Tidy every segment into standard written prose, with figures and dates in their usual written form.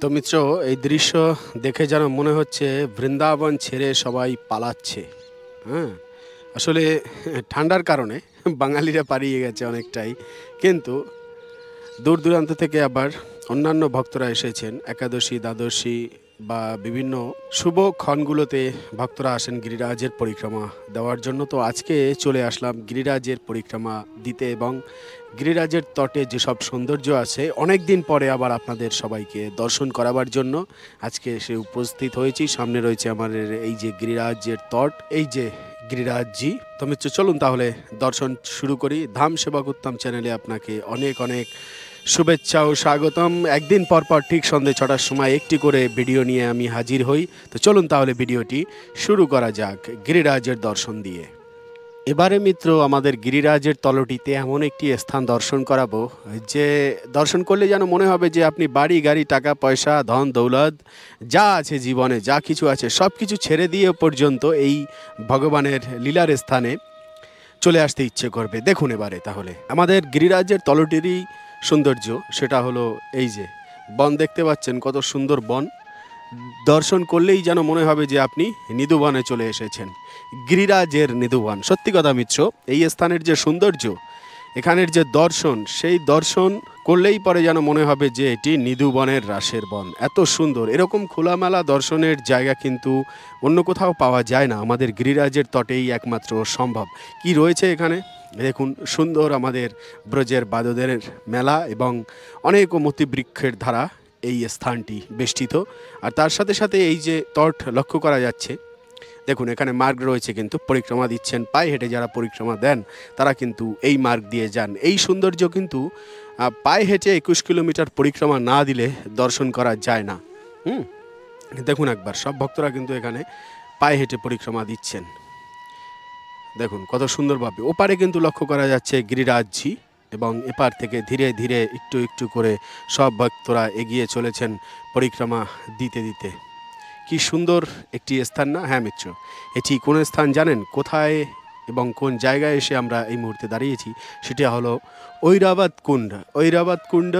তো মিত্র, এই দৃশ্য দেখে যেন মনে হচ্ছে বৃন্দাবন ছেড়ে সবাই পালাচ্ছে। হ্যাঁ, আসলে ঠান্ডার কারণে বাঙালিরা পালিয়ে গেছে অনেকটাই। কিন্তু দূর দূরান্ত থেকে আবার অন্যান্য ভক্তরা এসেছেন একাদশী, দ্বাদশী বা বিভিন্ন শুভ ক্ষণগুলোতে ভক্তরা আসেন গিরিরাজের পরিক্রমা দেওয়ার জন্য। তো আজকে চলে আসলাম গিরিরাজের পরিক্রমা দিতে এবং গিরিরাজের তটে যেসব সৌন্দর্য আছে অনেক দিন পরে আবার আপনাদের সবাইকে দর্শন করাবার জন্য আজকে এসে উপস্থিত হয়েছি। সামনে রয়েছে আমাদের এই যে গিরিরাজের তট, এই যে গিরিরাজজি। তো মিত্র, চলুন তাহলে দর্শন শুরু করি। ধাম সেবক উত্তম চ্যানেলে আপনাকে অনেক অনেক শুভেচ্ছা ও স্বাগতম। একদিন পর পর ঠিক সন্ধ্যে 6টার সময় একটি করে ভিডিও নিয়ে আমি হাজির হই। তো চলুন তাহলে ভিডিওটি শুরু করা যাক গিরিরাজের দর্শন দিয়ে। এবারে মিত্র, আমাদের গিরিরাজের তলটিতে এমন একটি স্থান দর্শন করাবো যে দর্শন করলে যেন মনে হবে যে আপনি বাড়ি গাড়ি, টাকা পয়সা, ধন দৌলত যা আছে জীবনে, যা কিছু আছে সব কিছু ছেড়ে দিয়ে পর্যন্ত এই ভগবানের লীলার স্থানে চলে আসতে ইচ্ছে করবে। দেখুন এবারে তাহলে আমাদের গিরিরাজের তলটিরই সৌন্দর্য, সেটা হলো এই যে বন দেখতে পাচ্ছেন, কত সুন্দর বন। দর্শন করলেই যেন মনে হবে যে আপনি নিধুবনে চলে এসেছেন, গিরিরাজের নিধুবন। সত্যি কথা মিত্র, এই স্থানের যে সৌন্দর্য, এখানের যে দর্শন, সেই দর্শন করলেই পরে যেন মনে হবে যে এটি নিধুবনের রাসের বন। এত সুন্দর, এরকম খোলামেলা দর্শনের জায়গা কিন্তু অন্য কোথাও পাওয়া যায় না, আমাদের গিরিরাজের তটেই একমাত্র সম্ভব। কি রয়েছে এখানে দেখুন, সুন্দর আমাদের ব্রজের বাদদের মেলা এবং অনেক মতি বৃক্ষের ধারা এই স্থানটি বেষ্টিত। আর তার সাথে সাথে এই যে তট লক্ষ্য করা যাচ্ছে, দেখুন এখানে মার্গ রয়েছে, কিন্তু পরিক্রমা দিচ্ছেন পায়ে হেঁটে যারা পরিক্রমা দেন তারা কিন্তু এই মার্গ দিয়ে যান। এই সৌন্দর্য কিন্তু পায়ে হেঁটে 21 কিলোমিটার পরিক্রমা না দিলে দর্শন করা যায় না। দেখুন একবার, সব ভক্তরা কিন্তু এখানে পায়ে হেঁটে পরিক্রমা দিচ্ছেন। দেখুন কত সুন্দরভাবে। ওপারে কিন্তু লক্ষ্য করা যাচ্ছে গিরিরাজজি এবং এপার থেকে ধীরে ধীরে একটু একটু করে সব ভক্তরা এগিয়ে চলেছেন পরিক্রমা দিতে দিতে। কি সুন্দর একটি স্থান না? হ্যাঁ মিত্র, এটি কোন স্থান জানেন? কোথায় এবং কোন জায়গায় এসে আমরা এই মুহূর্তে দাঁড়িয়েছি? সেটা হলো ঐরাবত কুণ্ড। ঐরাবত কুণ্ড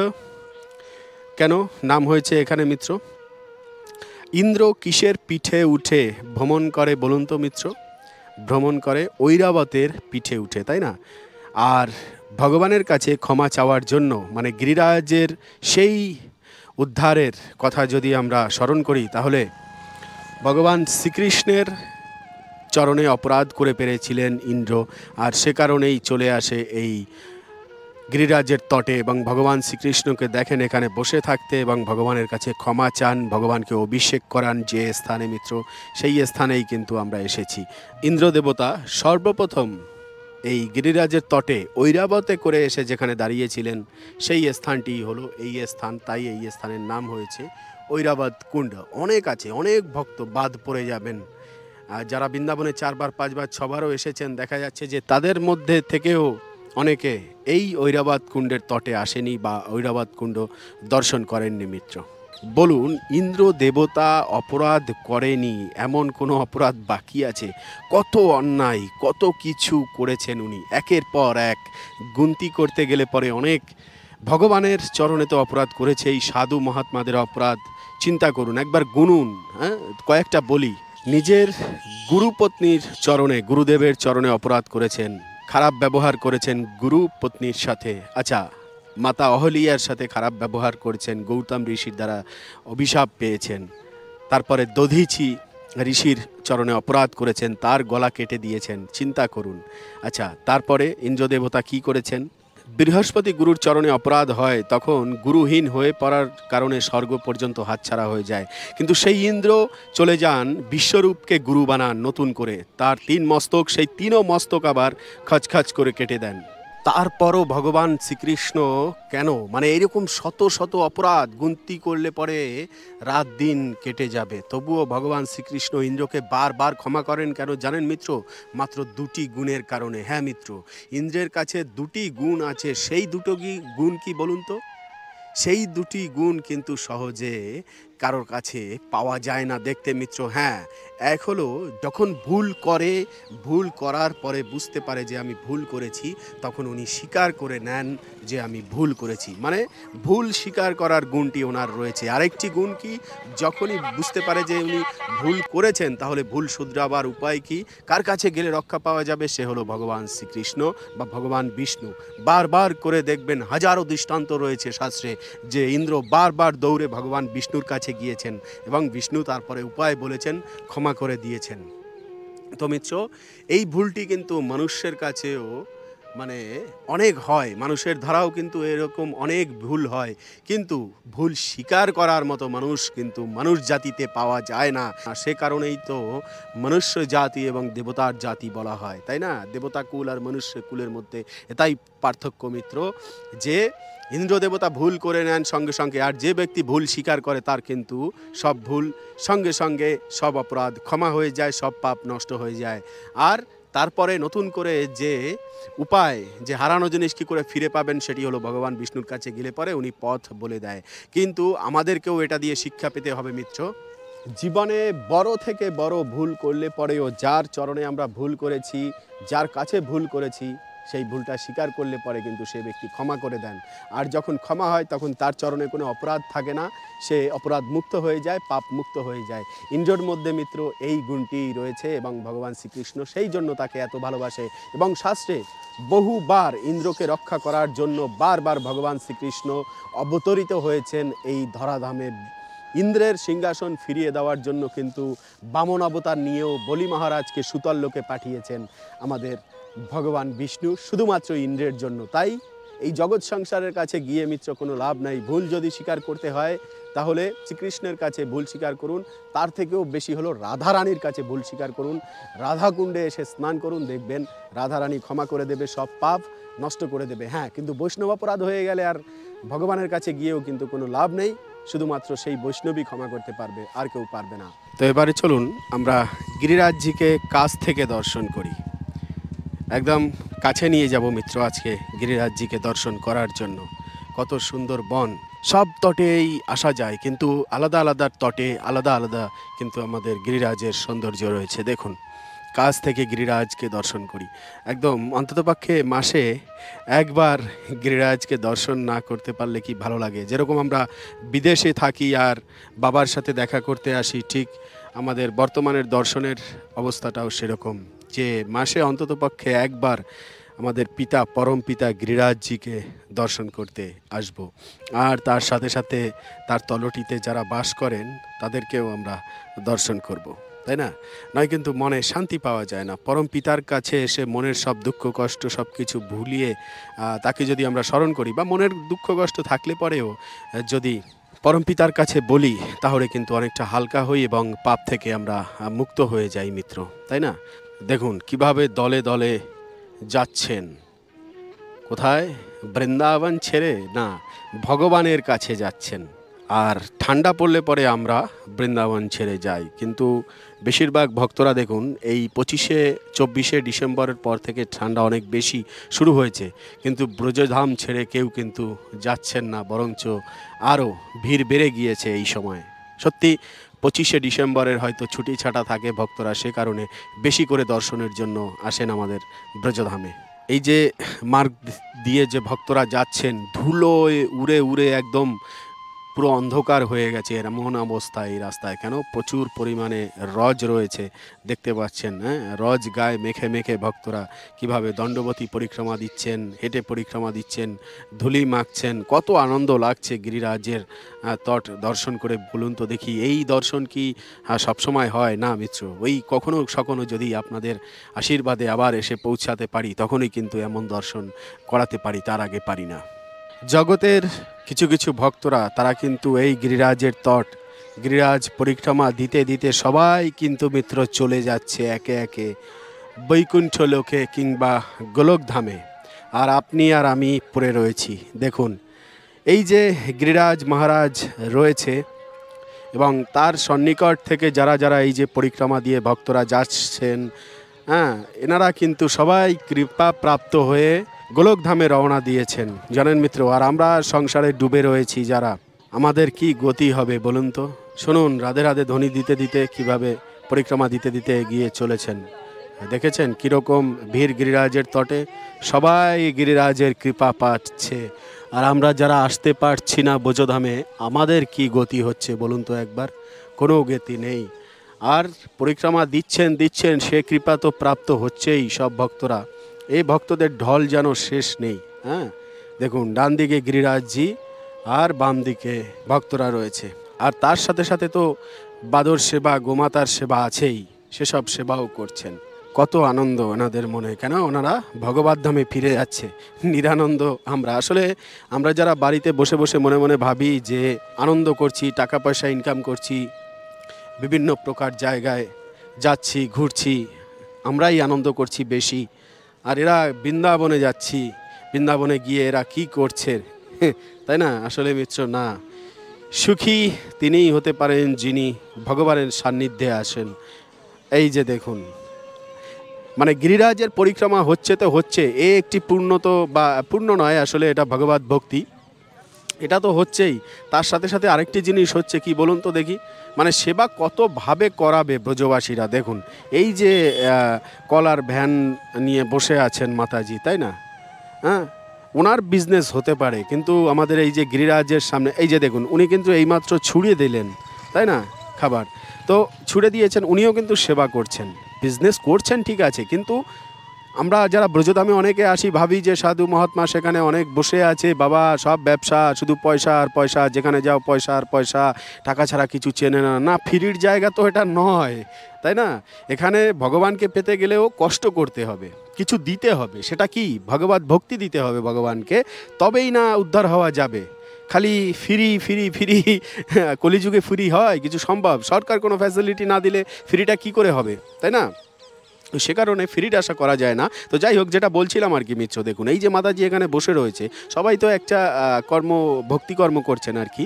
কেন নাম হয়েছে এখানে মিত্র? ইন্দ্র কিসের পিঠে উঠে ভ্রমণ করে বলুন তো মিত্র? ভ্রমণ করে ঐরাবতের পিঠে উঠে, তাই না? আর ভগবানের কাছে ক্ষমা চাওয়ার জন্য, মানে গিরিরাজের সেই উদ্ধারের কথা যদি আমরা স্মরণ করি, তাহলে ভগবান শ্রীকৃষ্ণের চরণে অপরাধ করে পেরেছিলেন ইন্দ্র, আর সে কারণেই চলে আসে এই গিরিরাজের তটে এবং ভগবান শ্রীকৃষ্ণকে দেখেন এখানে বসে থাকতে এবং ভগবানের কাছে ক্ষমা চান, ভগবানকে অভিষেক করান যে স্থানে মিত্র, সেই স্থানেই কিন্তু আমরা এসেছি। ইন্দ্র দেবতা সর্বপ্রথম এই গিরিরাজের তটে ঐরাবতে করে এসে যেখানে দাঁড়িয়েছিলেন, সেই স্থানটি হলো এই স্থান। তাই এই স্থানের নাম হয়েছে ঐরাবত কুণ্ড। অনেক আছে, অনেক ভক্ত বাদ পড়ে যাবেন। আর যারা বৃন্দাবনে 4বার 5বার 6বারও এসেছেন, দেখা যাচ্ছে যে তাদের মধ্যে থেকেও অনেকে এই ঐরাবত কুণ্ডের তটে আসেনি বা ঐরাবত কুণ্ড দর্শন করেননি মিত্র। বলুন, ইন্দ্র দেবতা অপরাধ করেনি এমন কোনো অপরাধ বাকি আছে? কত অন্যায়, কত কিছু করেছেন উনি, একের পর এক গুনতি করতে গেলে পরে অনেক। ভগবানের চরণে তো অপরাধ করেছে, এই সাধু মহাত্মাদের অপরাধ চিন্তা করুন, একবার গুনুন। হ্যাঁ, কয়েকটা বলি। নিজের গুরুপত্নীর চরণে, গুরুদেবের চরণে অপরাধ করেছেন, খারাপ ব্যবহার করেছেন গুরু পত্নীর সাথে। আচ্ছা, মাতা অহলিয়ার সাথে খারাপ ব্যবহার করেছেন, গৌতম ঋষির দ্বারা অভিশাপ পেয়েছেন। তারপরে দধীচি ঋষির চরণে অপরাধ করেছেন, তার গলা কেটে দিয়েছেন, চিন্তা করুন। আচ্ছা, তারপরে ইন্দ্রদেবতা কি করেছেন? বৃহস্পতি গুরুর চরণে অপরাধ হয়, তখন গুরুহীন হয়ে পড়ার কারণে স্বর্গ পর্যন্ত হাতছাড়া হয়ে যায়। কিন্তু সেই ইন্দ্র চলে যান, বিশ্বরূপকে গুরু বানান নতুন করে, তার 3 মস্তক, সেই 3ও মস্তক আবার খচখচ করে কেটে দেন। তারপরও ভগবান শ্রীকৃষ্ণ কেন, মানে এরকম শত শত অপরাধ গুনতি করলে পরে রাত দিন কেটে যাবে, তবুও ভগবান শ্রীকৃষ্ণ ইন্দ্রকে বারবার ক্ষমা করেন কেন জানেন মিত্র? মাত্র 2টি গুণের কারণে। হ্যাঁ মিত্র, ইন্দ্রের কাছে 2টি গুণ আছে। সেই দুটো গুণ কি বলুন তো? সেই 2টি গুণ কিন্তু সহজে কারোর কাছে পাওয়া যায় না দেখতে মিত্র। হ্যাঁ, এক হলো যখন ভুল করে, ভুল করার পরে বুঝতে পারে যে আমি ভুল করেছি, তখন উনি স্বীকার করে নেন যে আমি ভুল করেছি। মানে ভুল স্বীকার করার গুণটি ওনার রয়েছে। আরেকটি গুণ কি, যখনই বুঝতে পারে যে উনি ভুল করেছেন তাহলে ভুল শুধরাবার উপায় কি, কার কাছে গেলে রক্ষা পাওয়া যাবে, সে হলো ভগবান শ্রীকৃষ্ণ বা ভগবান বিষ্ণু। বারবার করে দেখবেন হাজারো দৃষ্টান্ত রয়েছে শাস্ত্রে যে ইন্দ্র বারবার দৌড়ে ভগবান বিষ্ণুর কাছে গিয়েছেন এবং বিষ্ণু তারপরে উপায় বলেছেন, ক্ষমা করে দিয়েছেন। তো মিত্র, এই ভুলটি কিন্তু মানুষের কাছেও মানে অনেক হয়, মানুষের ধারাও কিন্তু এরকম অনেক ভুল হয়, কিন্তু ভুল স্বীকার করার মতো মানুষ কিন্তু মানুষ জাতিতে পাওয়া যায় না। সে কারণেই তো মনুষ্য জাতি এবং দেবতার জাতি বলা হয়, তাই না? দেবতা কুল আর মনুষ্য কুলের মধ্যে এটাই পার্থক্য মিত্র, যে ইন্দ্র দেবতা ভুল করে নেন সঙ্গে সঙ্গে, আর যে ব্যক্তি ভুল স্বীকার করে তার কিন্তু সব ভুল সঙ্গে সঙ্গে, সব অপরাধ ক্ষমা হয়ে যায়, সব পাপ নষ্ট হয়ে যায়। আর তারপরে নতুন করে যে উপায়, যে হারানো জিনিস কী করে ফিরে পাবেন, সেটি হলো ভগবান বিষ্ণুর কাছে গেলে পরে উনি পথ বলে দেয়। কিন্তু আমাদেরকেও এটা দিয়ে শিক্ষা পেতে হবে মিত্র, জীবনে বড় থেকে বড় ভুল করলে পরেও যার চরণে আমরা ভুল করেছি, যার কাছে ভুল করেছি, সেই ভুলটা স্বীকার করলে পরে কিন্তু সে ব্যক্তি ক্ষমা করে দেন। আর যখন ক্ষমা হয় তখন তার চরণে কোনো অপরাধ থাকে না, সে অপরাধ মুক্ত হয়ে যায়, পাপ মুক্ত হয়ে যায়। ইন্দ্রর মধ্যে মিত্র এই গুণটি রয়েছে এবং ভগবান শ্রীকৃষ্ণ সেই জন্য তাকে এত ভালোবাসে। এবং শাস্ত্রে বহুবার ইন্দ্রকে রক্ষা করার জন্য বারবার ভগবান শ্রীকৃষ্ণ অবতরিত হয়েছেন এই ধরাধামে। ইন্দ্রের সিংহাসন ফিরিয়ে দেওয়ার জন্য কিন্তু বামন অবতার নিয়েও বলি মহারাজকে সুতল লোকে পাঠিয়েছেন আমাদের ভগবান বিষ্ণু, শুধুমাত্র ইন্দ্রের জন্য। তাই এই জগৎ সংসারের কাছে গিয়ে মিত্র কোনো লাভ নাই। ভুল যদি স্বীকার করতে হয় তাহলে শ্রীকৃষ্ণের কাছে ভুল স্বীকার করুন, তার থেকেও বেশি হলো রাধারানীর কাছে ভুল স্বীকার করুন, রাধাকুণ্ডে এসে স্নান করুন, দেখবেন রাধারানী ক্ষমা করে দেবে, সব পাপ নষ্ট করে দেবে। হ্যাঁ, কিন্তু বৈষ্ণব অপরাধ হয়ে গেলে আর ভগবানের কাছে গিয়েও কিন্তু কোনো লাভ নেই, শুধুমাত্র সেই বৈষ্ণবই ক্ষমা করতে পারবে, আর কেউ পারবে না। তো এবারে চলুন আমরা গিরিরাজজিকে কাছ থেকে দর্শন করি। একদম কাছে নিয়ে যাব মিত্র আজকে গিরিরাজজিকে দর্শন করার জন্য। কত সুন্দর বন, সব তটেই আসা যায়, কিন্তু আলাদা আলাদা তটে আলাদা আলাদা কিন্তু আমাদের গিরিরাজের সৌন্দর্য রয়েছে। দেখুন, কাছ থেকে গিরিরাজকে দর্শন করি। একদম অন্ততপক্ষে মাসে একবার গিরিরাজকে দর্শন না করতে পারলে কি ভালো লাগে। যেরকম আমরা বিদেশে থাকি আর বাবার সাথে দেখা করতে আসি, ঠিক আমাদের বর্তমানের দর্শনের অবস্থাটাও সেরকম, যে মাসে অন্ততপক্ষে একবার আমাদের পিতা, পরম পিতা গিরিরাজজিকে দর্শন করতে আসব। আর তার সাথে সাথে তার তলটিতে যারা বাস করেন তাদেরকেও আমরা দর্শন করব, তাই না? নয় কিন্তু মনে শান্তি পাওয়া যায় না। পরম পিতার কাছে এসে মনের সব দুঃখ কষ্ট সব কিছু ভুলিয়ে তাকে যদি আমরা স্মরণ করি, বা মনের দুঃখ কষ্ট থাকলে পরেও যদি পরম পিতার কাছে বলি, তাহলে কিন্তু অনেকটা হালকা হই এবং পাপ থেকে আমরা মুক্ত হয়ে যাই মিত্র, তাই না? দেখুন কিভাবে দলে দলে যাচ্ছেন। কোথায়? বৃন্দাবন ছেড়ে না, ভগবানের কাছে যাচ্ছেন। আর ঠান্ডা পড়লে পরে আমরা বৃন্দাবন ছেড়ে যাই, কিন্তু বেশিরভাগ ভক্তরা দেখুন এই 25-24 ডিসেম্বরের পর থেকে ঠান্ডা অনেক বেশি শুরু হয়েছে, কিন্তু ব্রজধাম ছেড়ে কেউ কিন্তু যাচ্ছেন না, বরঞ্চ আরও ভিড় বেড়ে গিয়েছে এই সময়। সত্যি 25 ডিসেম্বরের হয়তো ছুটি ছাটা থাকে ভক্তরা, সে কারণে বেশি করে দর্শনের জন্য আসেন আমাদের ব্রজধামে। এই যে মার্গ দিয়ে যে ভক্তরা যাচ্ছেন, ধুলোয় উড়ে উড়ে একদম পুরো অন্ধকার হয়ে গেছে এমন অবস্থা এই রাস্তায়। কেন? প্রচুর পরিমাণে রজ রয়েছে, দেখতে পাচ্ছেন। হ্যাঁ, রজ গায়ে মেখে মেখে ভক্তরা কিভাবে দণ্ডবতী পরিক্রমা দিচ্ছেন, হেঁটে পরিক্রমা দিচ্ছেন, ধুলি মাখছেন। কত আনন্দ লাগছে গিরিরাজের তট দর্শন করে, বলুন তো দেখি। এই দর্শন কি সবসময় হয়? না মিত্র, ওই কখনো সখনো যদি আপনাদের আশীর্বাদে আবার এসে পৌঁছাতে পারি, তখনই কিন্তু এমন দর্শন করাতে পারি, তার আগে পারি না। জগতের কিছু কিছু ভক্তরা তারা কিন্তু এই গিরিরাজের তট, গিরিরাজ পরিক্রমা দিতে দিতে সবাই কিন্তু মিত্র চলে যাচ্ছে একে একে বৈকুণ্ঠ লোকে কিংবা গোলকধামে, আর আপনি আর আমি পড়ে রয়েছি। দেখুন এই যে গিরিরাজ মহারাজ রয়েছে এবং তার সন্নিকট থেকে যারা যারা এই যে পরিক্রমা দিয়ে ভক্তরা যাচ্ছেন, হ্যাঁ, এনারা কিন্তু সবাই কৃপা প্রাপ্ত হয়ে গোলকধামে রওনা দিয়েছেন, জানেন মিত্র। আর আমরা সংসারে ডুবে রয়েছি যারা, আমাদের কি গতি হবে বলুন তো? শুনুন রাধে রাধে ধ্বনি দিতে দিতে কিভাবে পরিক্রমা দিতে দিতে এগিয়ে চলেছেন। দেখেছেন কীরকম ভিড় গিরিরাজের তটে, সবাই গিরিরাজের কৃপা পাচ্ছে। আর আমরা যারা আসতে পারছি না ব্রজধামে, আমাদের কি গতি হচ্ছে বলুন তো একবার? কোনো গতি নেই। আর পরিক্রমা দিচ্ছেন দিচ্ছেন, সে কৃপা তো প্রাপ্ত হচ্ছেই সব ভক্তরা। এই ভক্তদের ঢল যেন শেষ নেই। হ্যাঁ, দেখুন ডান দিকে গিরিরাজজি আর বাম দিকে ভক্তরা রয়েছে। আর তার সাথে সাথে তো বাদর সেবা, গোমাতার সেবা আছেই, সেসব সেবাও করছেন। কত আনন্দ ওনাদের মনে, কেন ওনারা ভগবত ধামে ফিরে যাচ্ছে। নিরানন্দ আমরা যারা বাড়িতে বসে বসে মনে মনে ভাবি যে আনন্দ করছি, টাকা পয়সা ইনকাম করছি, বিভিন্ন প্রকার জায়গায় যাচ্ছি, ঘুরছি, আমরাই আনন্দ করছি বেশি। আর এরা বৃন্দাবনে যাচ্ছি, বৃন্দাবনে গিয়ে এরা কি করছে, তাই না? আসলে মিত্র, না, সুখী তিনিই হতে পারেন যিনি ভগবানের সান্নিধ্যে আসেন। এই যে দেখুন, মানে গিরিরাজের পরিক্রমা হচ্ছে তো হচ্ছে, এ একটি পূর্ণ তো বা পূর্ণ নয়, আসলে এটা ভগবত ভক্তি, এটা তো হচ্ছেই। তার সাথে সাথে আরেকটি জিনিস হচ্ছে কি বলুন তো দেখি, মানে সেবা কতভাবে করাবে ব্রজবাসীরা। দেখুন এই যে কলার ভ্যান নিয়ে বসে আছেন মাতাজি, তাই না? হ্যাঁ, ওনার বিজনেস হতে পারে, কিন্তু আমাদের এই যে গিরিরাজের সামনে এই যে দেখুন, উনি কিন্তু এইমাত্র ছুঁড়ে দিলেন, তাই না, খাবার তো ছুঁড়ে দিয়েছেন, উনিও কিন্তু সেবা করছেন, বিজনেস করছেন, ঠিক আছে। কিন্তু আমরা যারা ব্রজধামে অনেকে আসি, ভাবি যে সাধু মহাত্মা সেখানে অনেক বসে আছে, বাবা সব ব্যবসা, শুধু পয়সা আর পয়সা, যেখানে যাও পয়সা আর পয়সা, টাকা ছাড়া কিছু চেনে না। না, ফ্রির জায়গা তো এটা নয়, তাই না? এখানে ভগবানকে পেতে গেলেও কষ্ট করতে হবে, কিছু দিতে হবে। সেটা কি? ভগবত ভক্তি দিতে হবে ভগবানকে, তবেই না উদ্ধার হওয়া যাবে। খালি ফ্রি ফ্রি ফ্রি, কলিযুগে ফ্রি হয় কিছু সম্ভব? সরকার কোনো ফ্যাসিলিটি না দিলে ফ্রিটা কি করে হবে, তাই না? তো সে কারণে ফ্রিট আশা করা যায় না। তো যাই হোক, যেটা বলছিলাম আর কি মিত্র, দেখুন এই যে মাতাজি এখানে বসে রয়েছে, সবাই তো একটা ভক্তিকর্ম করছেন আর কি,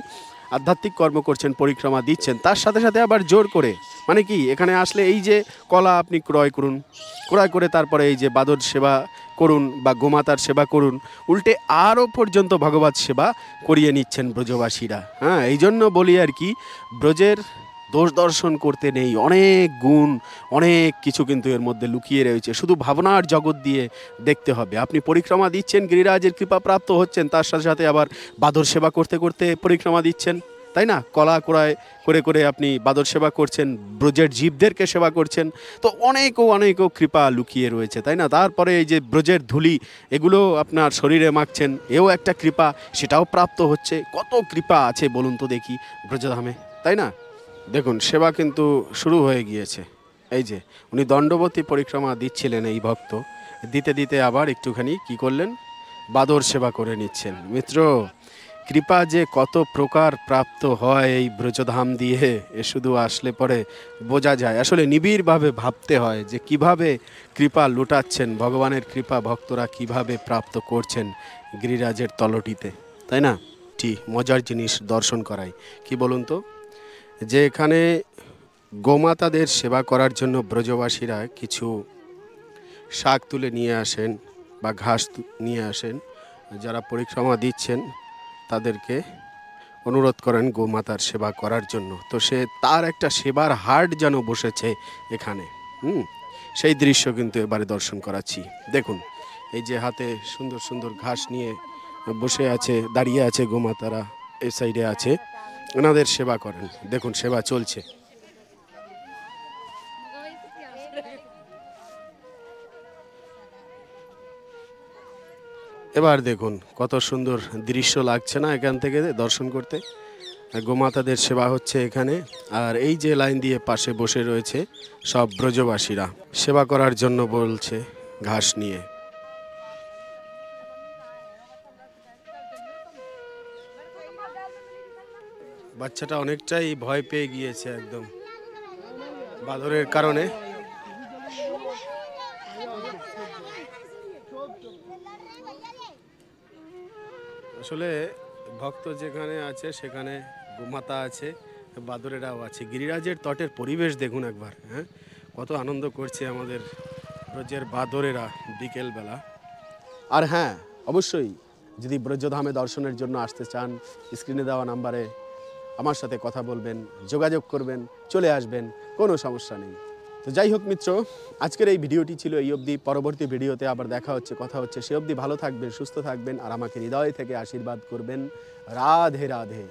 আধ্যাত্মিক কর্ম করছেন, পরিক্রমা দিচ্ছেন, তার সাথে সাথে আবার জোর করে, মানে কি, এখানে আসলে এই যে কলা আপনি ক্রয় করুন, ক্রয় করে তারপরে এই যে বাদর সেবা করুন বা গোমাতার সেবা করুন, উল্টে আরও পর্যন্ত ভগবত সেবা করিয়ে নিচ্ছেন ব্রজবাসীরা। হ্যাঁ, এই জন্য বলি আর কি, ব্রজের দোষ দর্শন করতে নেই, অনেক গুণ, অনেক কিছু কিন্তু এর মধ্যে লুকিয়ে রয়েছে, শুধু ভাবনার জগৎ দিয়ে দেখতে হবে। আপনি পরিক্রমা দিচ্ছেন, গিরিরাজের কৃপা প্রাপ্ত হচ্ছেন, তার সাথে সাথে আবার বাদর সেবা করতে করতে পরিক্রমা দিচ্ছেন, তাই না? কলা ক্রয় করে করে আপনি বাদর সেবা করছেন, ব্রজের জীবদেরকে সেবা করছেন, তো অনেকও কৃপা লুকিয়ে রয়েছে, তাই না? তারপরে এই যে ব্রজের ধুলি, এগুলো আপনার শরীরে মাখছেন, এও একটা কৃপা, সেটাও প্রাপ্ত হচ্ছে। কত কৃপা আছে বলুন তো দেখি ব্রজধামে, তাই না? দেখুন সেবা কিন্তু শুরু হয়ে গিয়েছে। এই যে উনি দণ্ডবতী পরিক্রমা দিচ্ছিলেন, এই ভক্ত দিতে দিতে আবার একটুখানি কি করলেন, বাদর সেবা করে নিচ্ছেন। মিত্র, কৃপা যে কত প্রকার প্রাপ্ত হয় এই ব্রজধাম দিয়ে, এ শুধু আসলে পরে বোঝা যায়। আসলে নিবিড়ভাবে ভাবতে হয় যে কিভাবে কৃপা লুটাচ্ছেন, ভগবানের কৃপা ভক্তরা কিভাবে প্রাপ্ত করছেন গিরিরাজের তলটিতে, তাই না? ঠিক মজার জিনিস দর্শন করাই, কি বলুন তো, যে এখানে গোমাতাদের সেবা করার জন্য ব্রজবাসীরা কিছু শাক তুলে নিয়ে আসেন বা ঘাস নিয়ে আসেন, যারা পরিক্রমা দিচ্ছেন তাদেরকে অনুরোধ করেন গোমাতার সেবা করার জন্য। তো তার একটা সেবার হাট যেন বসেছে এখানে। সেই দৃশ্য কিন্তু এবারে দর্শন করাচ্ছি। দেখুন এই যে হাতে সুন্দর সুন্দর ঘাস নিয়ে বসে আছে, দাঁড়িয়ে আছে গোমাতারা, এই সাইডে আছে, ওনাদের সেবা করেন। দেখুন সেবা চলছে। এবার দেখুন কত সুন্দর দৃশ্য লাগছে না এখান থেকে দর্শন করতে? গোমাতাদের সেবা হচ্ছে এখানে, আর এই যে লাইন দিয়ে পাশে বসে রয়েছে সব ব্রজবাসীরা সেবা করার জন্য বলছে ঘাস নিয়ে। বাচ্চাটা অনেকটাই ভয় পেয়ে গিয়েছে একদম বাদরের কারণে। আসলে ভক্ত যেখানে আছে সেখানে গোমাতা আছে, বাদরেরাও আছে। গিরিরাজের তটের পরিবেশ দেখুন একবার, হ্যাঁ, কত আনন্দ করছে আমাদের ব্রজের বাদরেরা বিকেলবেলা। আর হ্যাঁ, অবশ্যই যদি ব্রজধামে দর্শনের জন্য আসতে চান, স্ক্রিনে দেওয়া নাম্বারে আমার সাথে কথা বলবেন, যোগাযোগ করবেন, চলে আসবেন, কোনো সমস্যা নেই। তো যাই হোক মিত্র, আজকের এই ভিডিওটি ছিল এই অবধি। পরবর্তী ভিডিওতে আবার দেখা হচ্ছে, কথা হচ্ছে। সে অবধি ভালো থাকবেন, সুস্থ থাকবেন আর আমাকে হৃদয় থেকে আশীর্বাদ করবেন। রাধে রাধে।